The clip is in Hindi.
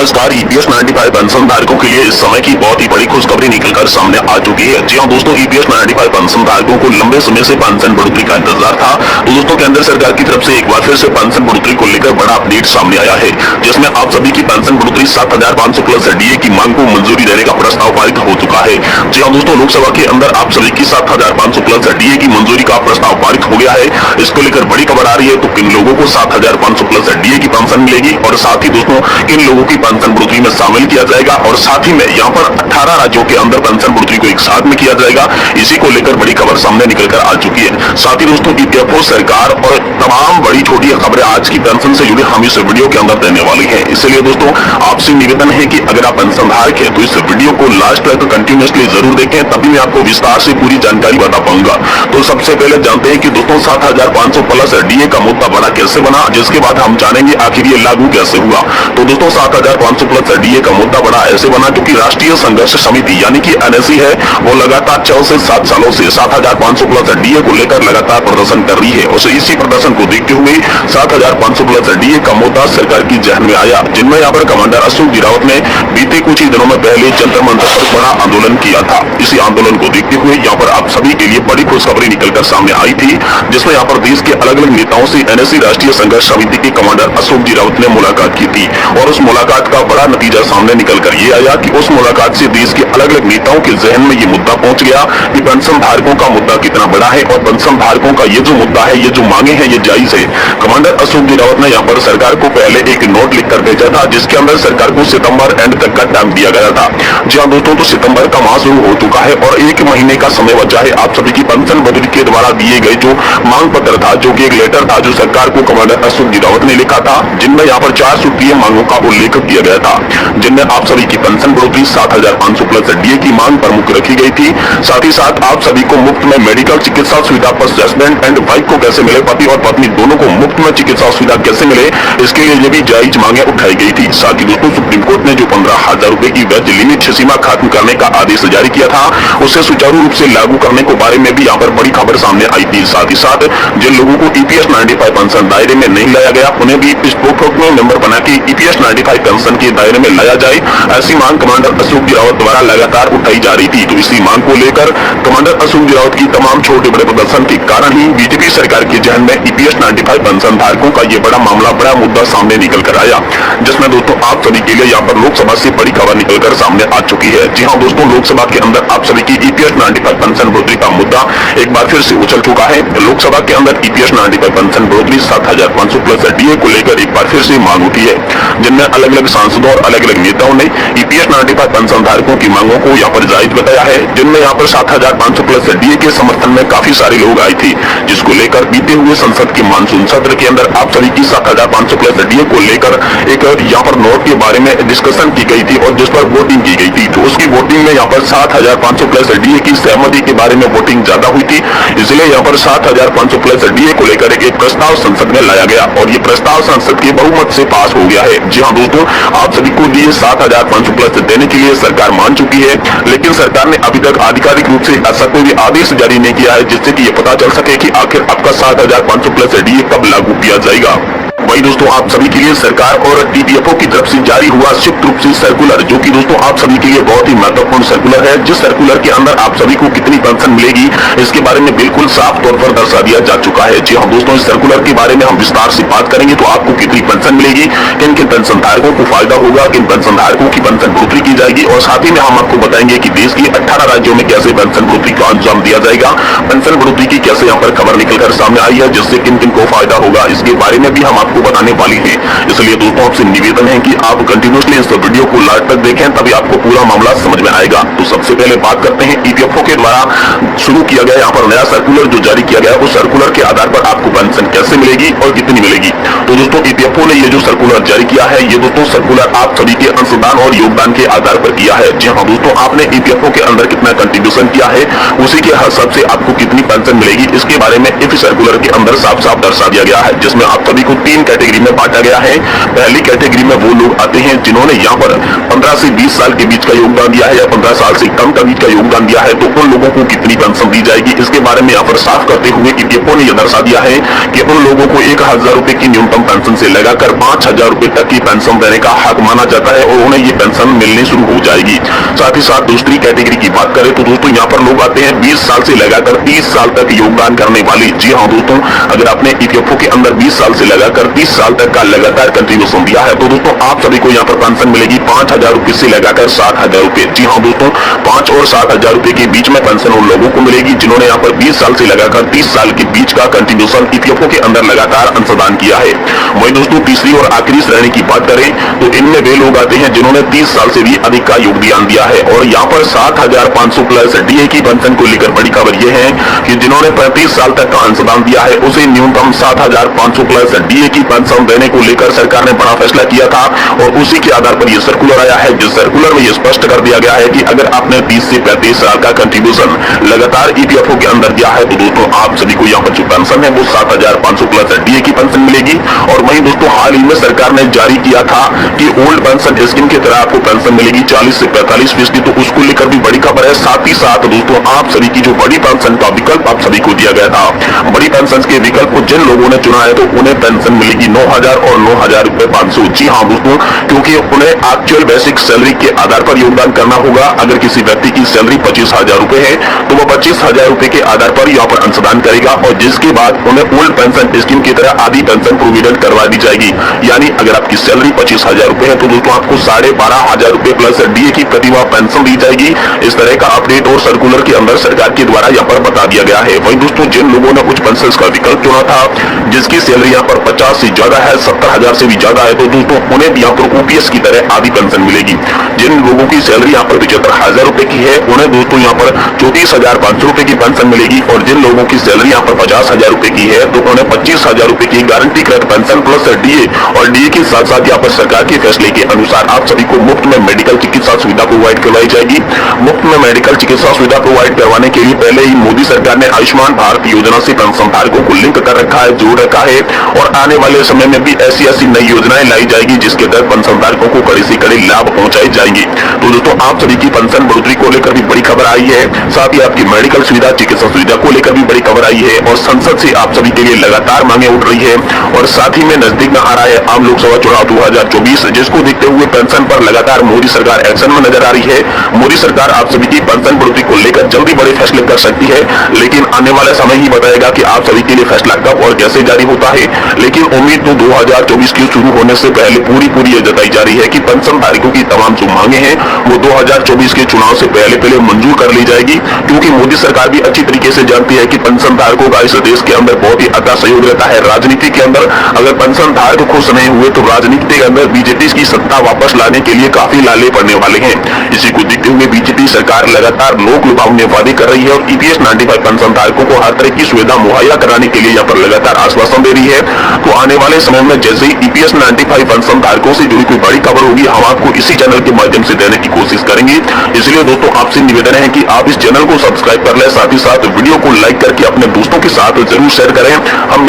नमस्कार। ईपीएस 95 पेंशन धारकों के लिए इस समय की बहुत ही बड़ी खुशखबरी निकलकर सामने आ चुकी है। जी हां दोस्तों, ईपीएस 95 पेंशन धारकों को लंबे समय से पेंशन बढ़ोतरी का इंतजार था। तो दोस्तों केंद्र सरकार की तरफ से एक बार फिर से पेंशन बढ़ोतरी को लेकर बड़ा अपडेट सामने आया है, जिसमें आप सभी की पेंशन बढ़ोतरी 7,500 प्लस डीए की मांग को मंजूरी देने का प्रस्ताव पारित हो चुका है। जी हां दोस्तों, लोकसभा के अंदर आप सभी की 7,500 प्लस डीए की मंजूरी का प्रस्ताव पारित हो गया है। इसको लेकर बड़ी खबर आ रही है। तो किन लोगों को 7,500 प्लस डीए की पेंशन मिलेगी और साथ ही दोस्तों किन लोगों की पेंशन बढ़ोतरी में शामिल किया जाएगा और साथ ही में यहाँ पर 18 राज्यों के अंदर पेंशन बढ़ोतरी को एक साथ में किया जाएगा, इसी को लेकर बड़ी खबर सामने निकलकर आ चुकी है। साथ ही दोस्तों ईपीएफओ सरकार और तमाम बड़ी छोटी खबरें आज की पेंशन से जुड़ी हम इस वीडियो के अंदर देने वाली है। इसलिए दोस्तों आपसे निवेदन है कि अगर आप पेंशन धारक है तो इस वीडियो को लास्ट तक कंटिन्यूअसली जरूर देखें, तभी मैं आपको विस्तार से पूरी जानकारी बता पाऊंगा। तो सबसे पहले जानते हैं कि दोस्तों 7,500 प्लस डीए का मुद्दा बड़ा कैसे बना, जिसके बाद हम जानेंगे आखिर ये लागू कैसे हुआ। तो दोस्तों 7,500 प्लस डीए का मुद्दा बड़ा ऐसे बना क्योंकि राष्ट्रीय संघर्ष समिति यानी कि एनएससी है, वो लगातार 6 से 7 सालों से 7,500 प्लस डीए को लेकर लगातार प्रदर्शन कर रही है। और इसी प्रदर्शन को देखते हुए 7,500 प्लस डीए का मुद्दा सरकार की जहन में आया, जिनमें यहाँ पर कमांडर अशोक जी रावत ने बीते कुछ ही दिनों में पहले जंतर मंतर पर बड़ा आंदोलन किया था। इसी आंदोलन को देखते हुए यहाँ पर आप सभी के लिए बड़ी खुशखबरी निकलकर सामने आई थी, जिसमें यहाँ पर देश के अलग अलग नेताओं से एनएससी राष्ट्रीय संघर्ष समिति के कमांडर अशोक जी रावत ने मुलाकात की थी। और उस मुलाकात का बड़ा नतीजा सामने निकलकर ये आया कि उस मुलाकात से देश के अलग अलग नेताओं के जहन में ये मुद्दा पहुंच गया कि पेंशन धारकों का मुद्दा कितना बड़ा है और पेंशन धारकों का ये जो मुद्दा है, ये जो मांगे हैं, ये जायज है। कमांडर अशोक जी रावत ने यहाँ पर सरकार को पहले एक नोट लिखकर भेजा था, जिसके अंदर सरकार को सितंबर एंड तक का टाइम दिया गया था। जी हाँ दोस्तों, तो सितंबर का माह शुरू हो चुका है और 1 महीने का समय बचा है आप सभी की पेंशन बढ़ोतरी के द्वारा दिए गए जो मांग पत्र था, जो कि एक लेटर था जो सरकार को कमांडर अशोक जी रावत ने लिखा था, जिनमें यहाँ पर 4 सूत्रीय मांगों का उल्लेख किया गया था, जिनमें आप सभी की पेंशन बढ़ोतरी 7,500 प्लस डीए की मांग प्रमुख रखी गई थी। साथ ही साथ आप सभी को मुफ्त में मेडिकल चिकित्सा सुविधा पर हस्बैंड एंड वाइफ को कैसे मिले, पति और पत्नी दोनों को मुफ्त में चिकित्सा सुविधा कैसे मिले, इसके लिए ये भी जायज मांगे उठाई गई थी। साथ ही दोस्तों सुप्रीम कोर्ट ने जो 15,000 रुपए की वेज लिमिट सीमा खत्म करने का आदेश जारी किया था, उसे सुचारू रूप से लागू करने के बारे में भी यहाँ पर बड़ी खबर सामने आई थी। साथ ही साथ जिन लोगों को ईपीएस 95 पेंशन दायरे में नहीं लाया गया, उन्हें भी इस प्रोटोकॉल मेंबर बना के ईपीएस 95 पेंशन के दायरे में लाया जाए, ऐसी मांग कमांडर अशोक जी रावत द्वारा लगातार उठाई जा रही थी। तो इसी मांग को लेकर कमांडर अशोक जी रावत की तमाम छोटे बड़े प्रदर्शन के कारण ही बीजेपी सरकार के जहन में ईपीएस 95 पेंशन धारकों का ये बड़ा मामला, बड़ा मुद्दा सामने निकल कर आया, जिसमें दोस्तों आप सभी के लिए यहाँ पर लोकसभा से बड़ी खबर निकलकर सामने आ चुकी है। जी हाँ दोस्तों, लोकसभा के अंदर आप सभी की ईपीएस 95 पेंशन बढ़ोतरी का मुद्दा एक बार फिर से उछल चुका है। लोकसभा के अंदर ईपीएस 95 पेंशन बढ़ोतरी 7,500 प्लस डीए को लेकर एक बार फिर से मांग उठी है, जिनमें अलग अलग सांसदों और अलग अलग नेताओं ने ईपीएस 95 पेंशन धारकों की मांगों को यहाँ पर जायज बताया है, जिनमें यहाँ पर 7,500 प्लस डीए के समर्थन में काफी सारे लोग आए थे, जिसको लेकर बीते हुए संसद के मानसून सत्र के अंदर आप सभी की 7,500 प्लस डीए को लेकर एक यहाँ पर नोट के बारे में डिस्कशन की गई थी और जिस पर वोटिंग की गई थी। तो उसकी वोटिंग में यहाँ पर 7,500 प्लस डीए की सहमति के बारे में वोटिंग ज्यादा हुई थी, इसलिए यहाँ पर 7,500 प्लस डीए को लेकर एक प्रस्ताव संसद में लाया गया और ये प्रस्ताव संसद के बहुमत से पास हो गया है। जी हाँ दोस्तों, आप सभी को दिए 7,500 प्लस देने के लिए सरकार मान चुकी है, लेकिन सरकार ने अभी तक आधिकारिक रूप से ऐसा कोई भी आदेश जारी नहीं किया है जिससे कि ये पता चल सके कि आखिर आपका 7,500 प्लस डीए कब लागू किया जाएगा। वही दोस्तों आप सभी के लिए सरकार और ईपीएफओ की तरफ से जारी हुआ संयुक्त रूप से सर्कुलर, जो कि दोस्तों आप सभी के लिए बहुत ही महत्वपूर्ण सर्कुलर है, जिस सर्कुलर के अंदर आप सभी को कितनी पेंशन मिलेगी इसके बारे में बिल्कुल साफ तौर पर दर्शा दिया जा चुका है। जी हाँ दोस्तों, इस सर्कुलर के बारे में हम विस्तार से बात करेंगे। तो आपको कितनी पेंशन मिलेगी, किन किन पेंशन धारकों को फायदा होगा, किन पेंशन धारकों की पेंशन बढ़ोतरी की जाएगी, और साथ ही में हम आपको बताएंगे कि देश की 18 राज्यों में कैसे पेंशन बढ़ोतरी का अंजाम दिया जाएगा, पेंशन बढ़ोतरी की कैसे यहाँ पर खबर निकलकर सामने आई है, जिससे किन किन को फायदा होगा, इसके बारे में भी हम आपको बताने वाली है। इसलिए दोस्तों आपसे निवेदन है कि आप कंटिन्यूअसली इस वीडियो को लास्ट तक देखें, तभी आपको पूरा मामला समझ में आएगा। तो सबसे पहले बात करते हैं ईपीएफओ के द्वारा शुरू किया गया यहाँ पर नया सर्कुलर जो जारी किया गया, उस सर्कुलर के आधार पर आपको पेंशन कैसे मिलेगी और कितनी मिलेगी। तो दोस्तों ईपीएफओ ने ये जो सर्कुलर जारी किया है, ये दोस्तों सर्कुलर आप सभी के अंशदान और योगदान के आधार पर किया है। जी हाँ दोस्तों, आपने ईपीएफओ के अंदर कितना कंट्रीब्यूशन किया है, उसी के हिसाब से आपको कितनी पेंशन मिलेगी, इसके बारे में इस सर्कुलर के अंदर साफ साफ दर्शा दिया गया है, जिसमें आप सभी को 3 कैटेगरी में बांटा गया है। पहली कैटेगरी में वो लोग आते हैं जिन्होंने यहाँ पर 15 से 20 साल के बीच का योगदान दिया है या 15 साल से कम का बीच का योगदान दिया है, तो उन लोगों को कितनी पेंशन दी जाएगी, इसके बारे में यहाँ पर साफ करते हुए ईपीएफओ ने यह दर्शा दिया है कि उन लोगों को 1000 रुपए की न्यूनतम पेंशन से लगाकर 5000 रुपए तक की पेंशन देने का हक माना जाता है और उन्हें ये पेंशन मिलनी शुरू हो जाएगी। साथ ही साथ दूसरी कैटेगरी की बात करें तो दोस्तों यहाँ पर लोग आते हैं 20 साल से लगाकर 30 साल तक योगदान करने वाले। जी हाँ दोस्तों, अगर आपने ईपीएफओ के अंदर 20 साल से लगाकर 30 साल तक का लगातार कंट्रीब्यूशन दिया है तो दोस्तों आप सभी को यहाँ पर पेंशन मिलेगी 5000 रुपए से लगाकर 7000 रुपए। जी हाँ दोस्तों, 5 और 7000 रुपए के बीच में पेंशन उन लोगों को मिलेगी जिन्होंने यहाँ पर 20 साल से लगाकर 30 साल के बीच का कंट्रीब्यूशन ईपीएफओ के अंदर लगातार अंशदान किया है। वही दोस्तों तीसरी और आखिरी श्रेणी की बात करें तो इनमें वे लोग आते हैं जिन्होंने 30 साल से भी अधिक का योगदान दिया है और यहाँ पर 7500 प्लस डीए की पेंशन को लेकर बड़ी खबर यह है कि जिन्होंने 35 साल तक का अंशदान दिया है उसे न्यूनतम 7500 प्लस डीए की पेंशन देने को लेकर सरकार ने बड़ा फैसला किया था और उसी के आधार पर यह सर्कुलर आया है, जिस सर्कुलर में यह स्पष्ट कर दिया गया है कि अगर आपने 30 से 35 साल का कंट्रीब्यूशन लगातार ईपीएफओ के अंदर दिया है तो दोस्तों आप सभी को यहाँ पर जो पेंशन है वो 7500 प्लस डीए की पेंशन मिलेगी। और वहीं दोस्तों हाल ही में सरकार ने जारी किया था कि ओल्ड पेंशन स्कीम की तरह आपको पेंशन मिलेगी 40 से 45%, तो उसको लेकर भी बड़ी खबर है। साथ ही साथ दोस्तों आप सभी की जो बड़ी पेंशन का विकल्प आप सभी को दिया गया था, बड़ी पेंशन के विकल्प को जिन लोगों ने चुना है तो उन्हें पेंशन मिलेगी 9000 और 9000 रुपए 500। जी हाँ दोस्तों, क्योंकि उन्हें एक्चुअल बेसिक सैलरी के आधार पर योगदान करना होगा। अगर किसी व्यक्ति की सैलरी 25000 रुपए है तो वो 25000 रुपए के आधार पर यहाँ पर अंशदान करेगा और जिसके बाद उन्हें ओल्ड पेंशन स्कीम की तरह आधी पेंशन प्रोविडेंट करवा दी जाएगी। यानी अगर आपकी सैलरी 25000 रुपए है तो दोस्तों आपको 12500 रुपए प्लस डीए की प्रतिमाह पेंशन दी जाएगी। इस तरह का अपडेट और सर्कुलर के अंदर सरकार के द्वारा यहाँ पर बता दिया गया है। वहीं दोस्तों जिन लोगों ने उच्च पेंशन का विकल्प चुना था, जिसकी सैलरी यहाँ पर 50 से ज्यादा है, 70000 से भी ज्यादा है, तो दोस्तों उन्हें यहाँ पर ओपीएस की तरह आधी पेंशन मिलेगी। जिन लोगों की सैलरी यहाँ पर 75000 रुपए की है उन्हें दोस्तों यहाँ पर 34500 रुपए की पेंशन मिलेगी और जिन लोगों की सैलरी यहाँ पर 50000 रुपए की है तो उन्हें 25000 रुपए की गारंटी कृत पेंशन प्लस डीए और डीए के साथ साथ यहाँ पर सरकार के फैसले के अनुसार आप सभी को मुफ्त में मेडिकल चिकित्सा सुविधा प्रोवाइड करवाई जाएगी। मुफ्त में मेडिकल चिकित्सा सुविधा प्रोवाइड करवाने के लिए पहले ही मोदी सरकार ने आयुष्मान भारत योजना से पेंशन धारकों को लिंक कर रखा है, जोड़ रखा है और आने वाले समय में भी ऐसी नई योजनाएं लाई जाएगी जिसके तहत पेंशन धारकों को कड़े से कड़े लाभ पहुंचाए जाएंगे। तो दोस्तों आप सभी की पेंशन बढ़ोतरी को लेकर भी बड़ी खबर आई है, साथ ही आपकी मेडिकल सुविधा चिकित्सा सुविधा को लेकर भी बड़ी खबर आई है और संसद से आप सभी के लिए लगातार मांगे उठ रही है और साथ ही में नजदीक में आ रहा है आम लोकसभा चुनाव 2024, जिसको देखते हुए पेंशन पर लगातार मोदी सरकार एक्शन में नजर आ रही है। मोदी सरकार आप सभी की पेंशन बढ़ोतरी को लेकर जल्दी बड़े फैसले कर सकती है, लेकिन आने वाला समय ही बताएगा कि आप सभी के लिए फैसला कब और कैसे जारी होता है। लेकिन उम्मीद तो 2024 के शुरू होने से पहले पूरी ये जताई जा रही है कि पेंशन धारकों की तमाम जो मांगे हैं वो 2024 के चुनाव से पहले मंजूर कर ली जाएगी, क्योंकि मोदी सरकार भी अच्छी तरीके से जानती है कि पेंशन धारकों का इस देश के अंदर बहुत ही अता सहयोग रहता है। राजनीति के अंदर अगर पेंशन धारक खुश नहीं हुए तो राजनीति के अंदर बीजेपी की सत्ता वापस लाने के लिए काफी लाले पड़ने वाले हैं। इसी को देखते हुए बीजेपी सरकार लगातार लोक लुभावने वादे कर रही है और ईपीएस 95 पेंशन धारकों को हर तरह की सुविधा मुहैया कराने के लिए यहाँ पर लगातार आश्वासन दे रही है। तो आने वाले समय में जैसे ही ईपीएस 95 पेंशन धारकों से जुड़ी कोई बड़ी खबर होगी हम आपको इसी चैनल के माध्यम से देने की कोशिश करेंगे। इसलिए दोस्तों आपसे निवेदन है कि आप इस चैनल को सब्सक्राइब कर लें, साथ ही साथ वीडियो को लाइक करके अपने दोस्तों के साथ जरूर शेयर करें। हम